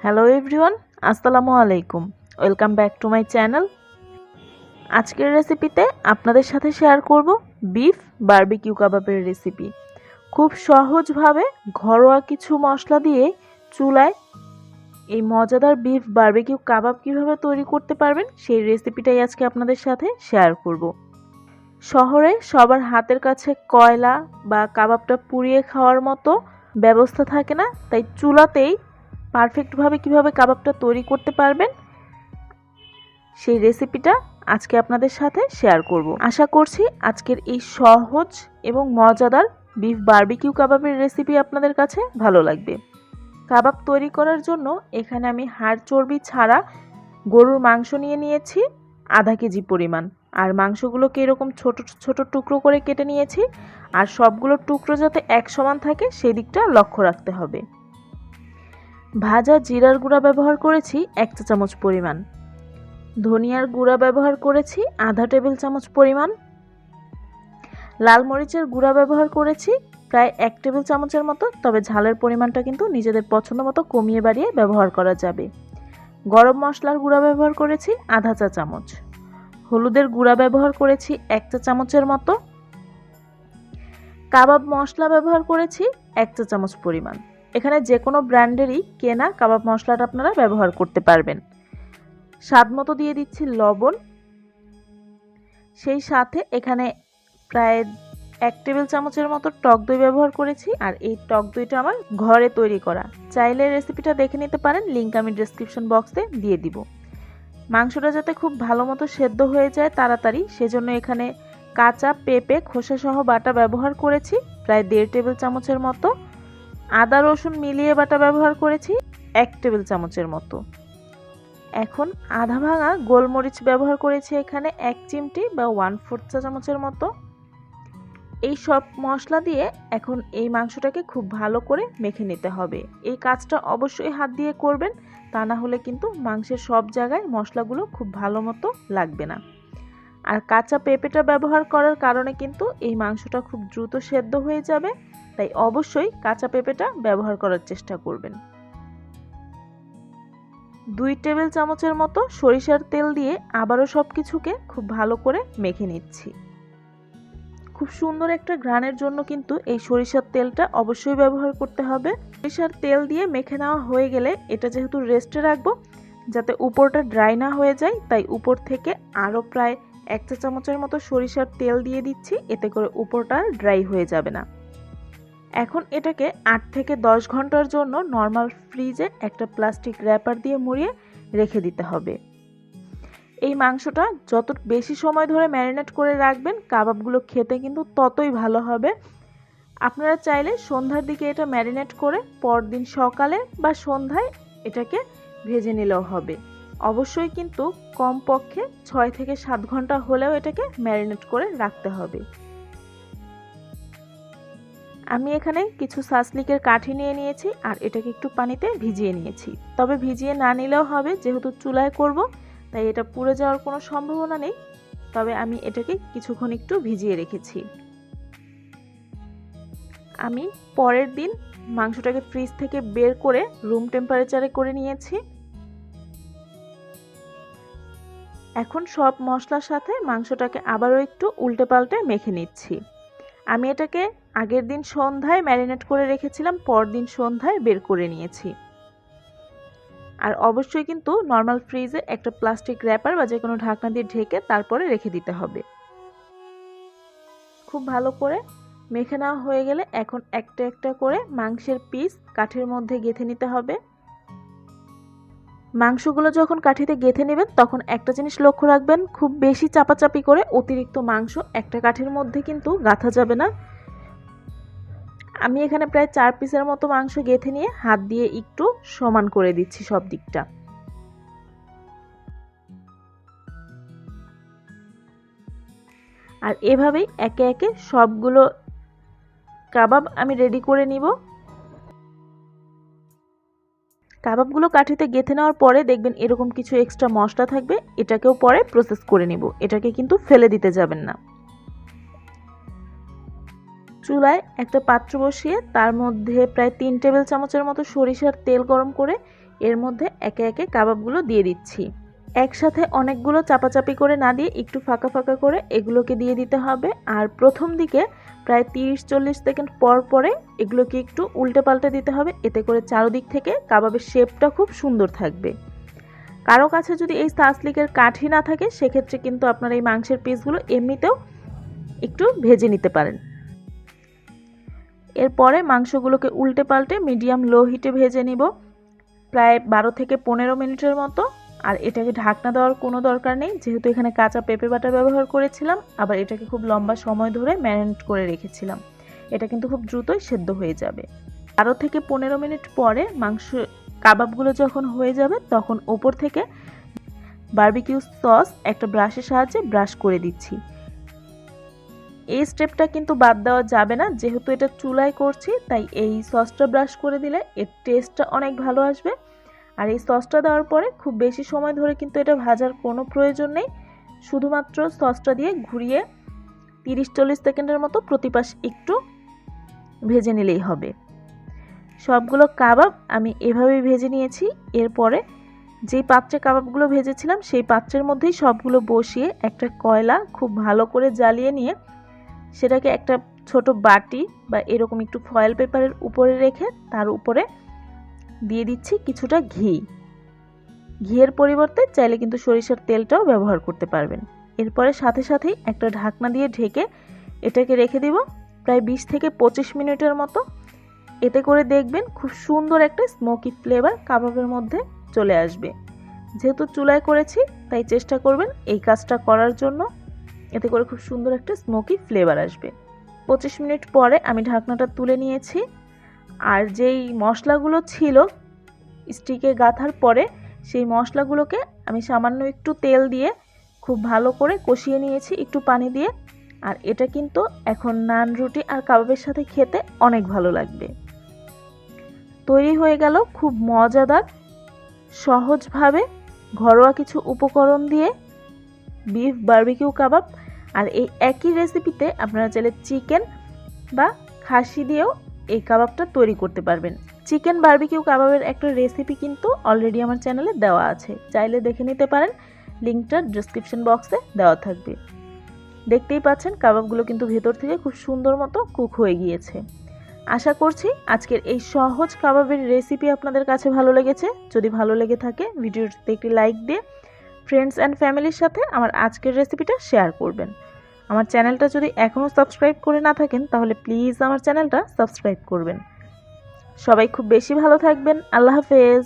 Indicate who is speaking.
Speaker 1: Hello everyone, আসসালামু আলাইকুম। Welcome back to my channel. আজকের রেসিপিতে আপনাদের সাথে শেয়ার করব বিফ বারবিকিউ কাবাবের রেসিপি। খুব সহজভাবে ঘরোয়া কিছু মশলা দিয়ে চুলায় এই মজাদার বিফ বারবিকিউ কাবাব কিভাবে তৈরি করতে পারবেন সেই রেসিপিটাই আজকে আপনাদের সাথে শেয়ার করব। শহরে সবার হাতের কাছে কয়লা বা কাবাবটা পুড়িয়ে খাওয়ার মতো ব্যবস্থা থাকে না, তাই চুলাতেই পারফেক্টভাবে কিভাবে কাবাবটা তৈরি করতে পারবেন সেই রেসিপিটা আজকে আপনাদের সাথে শেয়ার করব। আশা করছি আজকের এই সহজ এবং মজাদার বিফ বারবিকিউ কাবাবের রেসিপি আপনাদের কাছে ভালো লাগবে। কাবাব তৈরি করার জন্য এখানে আমি হাড় চর্বি ছাড়া গরুর মাংস নিয়েছি আধা কেজি পরিমাণ। আর মাংসগুলোকে এরকম ছোট ছোট টুকরো করে কেটে নিয়েছি। আর সবগুলো টুকরো যাতে এক সমান থাকে সেই দিকটা লক্ষ্য রাখতে হবে। ভাজা জিরার গুঁড়া ব্যবহার করেছি 1 চা চামচ পরিমাণ। ধনিয়ার গুঁড়া ব্যবহার করেছি আধা টেবিল চামচ পরিমাণ। লাল মরিচের গুঁড়া ব্যবহার করেছি প্রায় 1 টেবিল চামচের মতো, তবে ঝালের পরিমাণটা কিন্তু নিজেদের পছন্দ মতো কমিয়ে বাড়িয়ে ব্যবহার করা যাবে। গরম মশলার গুঁড়া ব্যবহার করেছি আধা চা চামচ। হলুদের গুঁড়া ব্যবহার করেছি 1 চা চামচের মতো। কাবাব মশলা ব্যবহার করেছি 1 চা চামচ পরিমাণ। এখানে যে কোনো ব্র্যান্ডেরই কেনা কাবাব মশলাটা আপনারা ব্যবহার করতে পারবেন। স্বাদ মতো দিয়ে দিচ্ছি লবণ। সেই সাথে এখানে প্রায় 1 টেবিল চামচের মতো টক দই ব্যবহার করেছি। আর এই টক দইটা আমার ঘরে তৈরি করা। চাইলে রেসিপিটা দেখে নিতে পারেন, লিংক আমি ডেসক্রিপশন বক্সে দিয়ে দিব। মাংসটা যাতে খুব ভালো মতো সেদ্ধ হয়ে যায় তাড়াতাড়ি, সেজন্য এখানে কাঁচা পেঁপে খোসা সহ বাটা ব্যবহার করেছি প্রায় 1.5 টেবিল চামচের মতো। আদা রসুন মিলিয়ে বাটা ব্যবহার করেছি 1 টেবিল চামচের মতো। এখন আধা ভাঙা গোলমরিচ ব্যবহার করেছি এখানে 1 চিমটি বা 1/4 চা চামচের মতো। এই সব মশলা দিয়ে এখন এই মাংসটাকে খুব ভালো করে মেখে নিতে হবে। এই কাজটা অবশ্যই হাত দিয়ে করবেন, তা না হলে কিন্তু মাংসের সব জায়গায় মশলাগুলো খুব ভালো মতো লাগবে না। আর কাঁচা পেঁপেটা ব্যবহার করার কারণে কিন্তু এই মাংসটা খুব দ্রুত সেদ্ধ হয়ে যাবে, তাই অবশ্যই কাঁচা পেঁপেটা ব্যবহার করার চেষ্টা করবেন। 2 টেবিল চামচের মতো সরিষার তেল দিয়ে আবারও সব কিছুকে খুব ভালো করে মেখে নিচ্ছি। খুব সুন্দর একটা ঘ্রাণের জন্য কিন্তু এই সরিষার তেলটা অবশ্যই ব্যবহার করতে হবে। সরিষার তেল দিয়ে মেখে নেওয়া হয়ে গেলে এটা যেহেতু রেস্টে রাখবো যাতে উপরটা ড্রাই না হয়ে যায়, তাই উপর থেকে আরও প্রায় 1 চা চামচের মতো সরিষার তেল দিয়ে দিচ্ছি, এতে করে উপরটা ড্রাই হয়ে যাবে না। এখন এটাকে 8 থেকে 10 ঘন্টার জন্য নর্মাল ফ্রিজে একটা প্লাস্টিক র্যাপার দিয়ে মুড়িয়ে রেখে দিতে হবে। এই মাংসটা যত বেশি সময় ধরে ম্যারিনেট করে রাখবেন কাবাবগুলো খেতে কিন্তু ততই ভালো হবে। আপনারা চাইলে সন্ধ্যার দিকে এটা ম্যারিনেট করে পরদিন সকালে বা সন্ধ্যায় এটাকে ভেজে নিলেও হবে। অবশ্যই কিন্তু কমপক্ষে 6 থেকে 7 ঘন্টা হলেও এটাকে ম্যারিনেট করে রাখতে হবে। আমি এখানে কিছু সাসলিকের কাঠি নিয়েছি আর এটাকে একটু পানিতে ভিজিয়ে নিয়েছি। তবে ভিজিয়ে না নিলেও হবে, যেহেতু চুলায় করব তাই এটা পুড়ে যাওয়ার কোনো সম্ভাবনা নেই। তবে আমি এটাকে কিছুক্ষণ একটু ভিজিয়ে রেখেছি। আমি পরের দিন মাংসটাকে ফ্রিজ থেকে বের করে রুম টেম্পারেচারে করে নিয়েছি। এখন সব মশলার সাথে মাংসটাকে আবারও একটু উল্টে পাল্টে মেখে নিচ্ছি। আমি এটাকে আগের দিন সন্ধ্যায় ম্যারিনেট করে রেখেছিলাম, পরদিন সন্ধ্যায় বের করে নিয়েছি। আর অবশ্যই কিন্তু নর্মাল ফ্রিজে একটা প্লাস্টিক র্যাপার বা যে কোনো ঢাকনা দিয়ে ঢেকে তারপরে রেখে দিতে হবে। খুব ভালো করে মেখে নেওয়া হয়ে গেলে এখন একটা একটা করে মাংসের পিস কাঠির মধ্যে গেঁথে নিতে হবে। মাংসগুলো যখন কাঠিতে গেঁথে নেবেন তখন একটা জিনিস লক্ষ্য রাখবেন, খুব বেশি চাপাচাপি করে অতিরিক্ত মাংস একটা কাঠির মধ্যে কিন্তু গাঁথা যাবে না। আমি এখানে প্রায় 4 পিসের মতো মাংস গেঁথে নিয়ে হাত দিয়ে একটু সমান করে দিচ্ছি সব দিকটা। আর এভাবেই একে একে সবগুলো কাবাব আমি রেডি করে নিব। কাবাবগুলো কাঠিতে গেঁথে নেওয়ার পরে দেখবেন এরকম কিছু এক্সট্রা মশলা থাকবে, এটাকেও পরে প্রসেস করে নিব। এটাকে কিন্তু ফেলে দিতে যাবেন না। চুলায় একটা পাত্র বসিয়ে তার মধ্যে প্রায় 3 টেবিল চামচের মতো সরিষার তেল গরম করে এর মধ্যে একে একে কাবাবগুলো দিয়ে দিচ্ছি। একসাথে অনেকগুলো চাপাচাপি করে না দিয়ে একটু ফাঁকা ফাঁকা করে এগুলোকে দিয়ে দিতে হবে। আর প্রথম দিকে প্রায় 30-40 সেকেন্ড পর পরে এগুলোকে একটু উল্টে পাল্টে দিতে হবে, এতে করে চারদিক থেকে কাবাবের শেপটা খুব সুন্দর থাকবে। কারো কাছে যদি এই সাসলিকের কাঠি না থাকে সেক্ষেত্রে কিন্তু আপনারা এই মাংসের পিসগুলো এমনিতেও একটু ভেজে নিতে পারেন। এরপরে মাংসগুলোকে উল্টে পাল্টে মিডিয়াম লো হিটে ভেজে নিব প্রায় 12 থেকে 15 মিনিটের মতো। আর এটাকে ঢাকনা দেওয়ার কোনো দরকার নেই, যেহেতু এখানে কাঁচা পেঁপে বাটা ব্যবহার করেছিলাম, আবার এটাকে খুব লম্বা সময় ধরে ম্যারিনেট করে রেখেছিলাম। এটা কিন্তু খুব দ্রুতই সেদ্ধ হয়ে যাবে। 12 থেকে 15 মিনিট পরে কাবাবগুলো যখন হয়ে যাবে তখন ওপর থেকে বারবিকিউ সস একটা ব্রাশের সাহায্যে ব্রাশ করে দিচ্ছি। এই স্টেপটা কিন্তু বাদ দেওয়া যাবে না, যেহেতু এটা চুলায় করছি তাই এই সসটা ব্রাশ করে দিলে এর টেস্টটা অনেক ভালো আসবে। আর এই সসটা দেওয়ার পরে খুব বেশি সময় ধরে কিন্তু এটা ভাজার কোনো প্রয়োজন নেই, শুধুমাত্র সসটা দিয়ে ঘুরিয়ে 30-40 সেকেন্ডের মতো প্রতি পাশ একটু ভেজে নিলেই হবে। সবগুলো কাবাব আমি এভাবেই ভেজে নিয়েছি। এরপরে যেই পাত্রে কাবাবগুলো ভেজেছিলাম সেই পাত্রের মধ্যেই সবগুলো বসিয়ে একটা কয়লা খুব ভালো করে জ্বালিয়ে নিয়ে সেটাকে একটা ছোট বাটি বা এরকম একটু ফয়েল পেপারের উপরে রেখে তার উপরে দিয়ে দিচ্ছি কিছুটা ঘি। ঘিয়ের পরিবর্তে চাইলে কিন্তু সরিষার তেলটাও ব্যবহার করতে পারবেন। এরপরে সাথে সাথেই একটা ঢাকনা দিয়ে ঢেকে এটাকে রেখে দিব প্রায় 20 থেকে 25 মিনিটের মতো। এতে করে দেখবেন খুব সুন্দর একটা স্মোকি ফ্লেভার কাবাবের মধ্যে চলে আসবে। যেহেতু চুলায় করেছি তাই চেষ্টা করবেন এই কাজটা করার জন্য, এতে করে খুব সুন্দর একটা স্মোকি ফ্লেভার আসবে। 25 মিনিট পরে আমি ঢাকনাটা তুলে নিয়েছি। আর যেই মশলাগুলো ছিল স্টিকে গাঁথার পরে সেই মশলাগুলোকে আমি সামান্য একটু তেল দিয়ে খুব ভালো করে কষিয়ে নিয়েছি একটু পানি দিয়ে। আর এটা কিন্তু এখন নান, রুটি আর কাবাবের সাথে খেতে অনেক ভালো লাগবে। তৈরি হয়ে গেল খুব মজাদার, সহজভাবে ঘরোয়া কিছু উপকরণ দিয়ে বিফ বারবিকিউ কাবাব। আর এই একই রেসিপিতে আপনারা চাইলে চিকেন বা খাসি দিয়েও এই কাবাবটা তৈরি করতে পারবেন। চিকেন বারবিকিউ কাবাবের একটা রেসিপি কিন্তু অলরেডি আমার চ্যানেলে দেওয়া আছে, চাইলে দেখে নিতে পারেন, লিঙ্কটা ডেসক্রিপশন বক্সে দেওয়া থাকবে। দেখতেই পাচ্ছেন কাবাবগুলো কিন্তু ভেতর থেকে খুব সুন্দর মতো কুক হয়ে গিয়েছে। আশা করছি আজকের এই সহজ কাবাবের রেসিপি আপনাদের কাছে ভালো লেগেছে। যদি ভালো লেগে থাকে ভিডিওটিতে একটি লাইক দিয়ে ফ্রেন্ডস অ্যান্ড ফ্যামিলির সাথে আমার আজকের রেসিপিটা শেয়ার করবেন। আমার চ্যানেলটা যদি এখনও সাবস্ক্রাইব করে না থাকেন তাহলে প্লিজ আমার চ্যানেলটা সাবস্ক্রাইব করবেন। সবাই খুব বেশি ভালো থাকবেন। আল্লাহ হাফেজ।